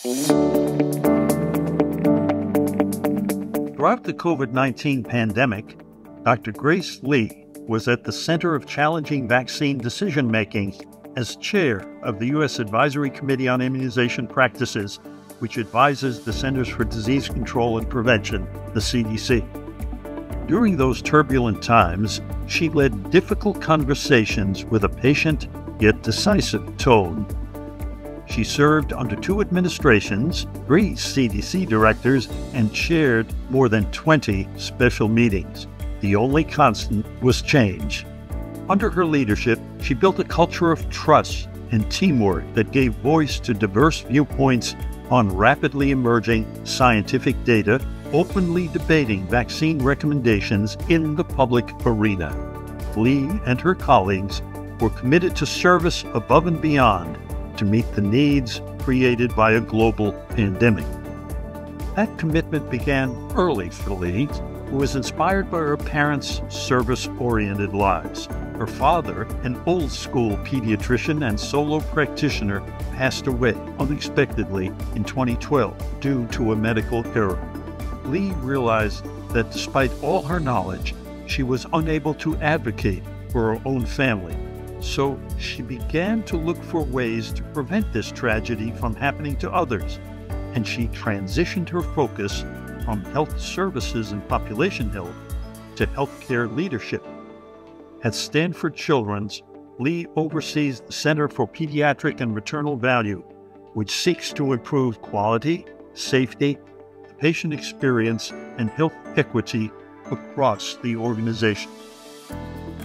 Throughout the COVID-19 pandemic, Dr. Grace Lee was at the center of challenging vaccine decision-making as chair of the U.S. Advisory Committee on Immunization Practices, which advises the Centers for Disease Control and Prevention, the CDC. During those turbulent times, she led difficult conversations with a patient yet decisive tone. She served under 2 administrations, 3 CDC directors, and chaired more than 20 special meetings. The only constant was change. Under her leadership, she built a culture of trust and teamwork that gave voice to diverse viewpoints on rapidly emerging scientific data, openly debating vaccine recommendations in the public arena. Lee and her colleagues were committed to service above and beyond to meet the needs created by a global pandemic. That commitment began early for Lee, who was inspired by her parents' service-oriented lives. Her father, an old-school pediatrician and solo practitioner, passed away unexpectedly in 2012 due to a medical error. Lee realized that despite all her knowledge, she was unable to advocate for her own family. So she began to look for ways to prevent this tragedy from happening to others, and she transitioned her focus from health services and population health to healthcare leadership. At Stanford Children's, Lee oversees the Center for Pediatric and Maternal Value, which seeks to improve quality, safety, the patient experience, and health equity across the organization.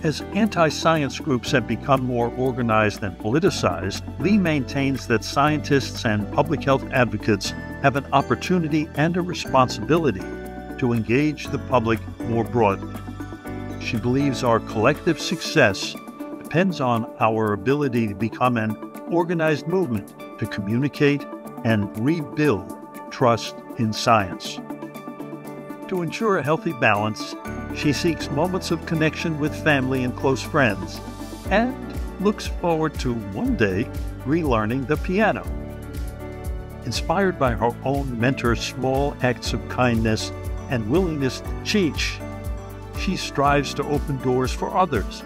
As anti-science groups have become more organized and politicized, Lee maintains that scientists and public health advocates have an opportunity and a responsibility to engage the public more broadly. She believes our collective success depends on our ability to become an organized movement to communicate and rebuild trust in science. To ensure a healthy balance, she seeks moments of connection with family and close friends, and looks forward to one day relearning the piano. Inspired by her own mentor's small acts of kindness and willingness to teach, she strives to open doors for others.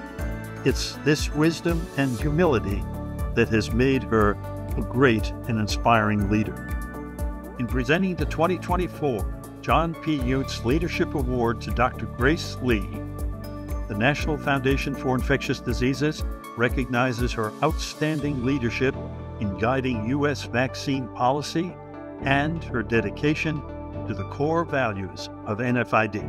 It's this wisdom and humility that has made her a great and inspiring leader. In presenting the 2024 John P. Utz Leadership Award to Dr. Grace Lee, the National Foundation for Infectious Diseases recognizes her outstanding leadership in guiding U.S. vaccine policy and her dedication to the core values of NFID.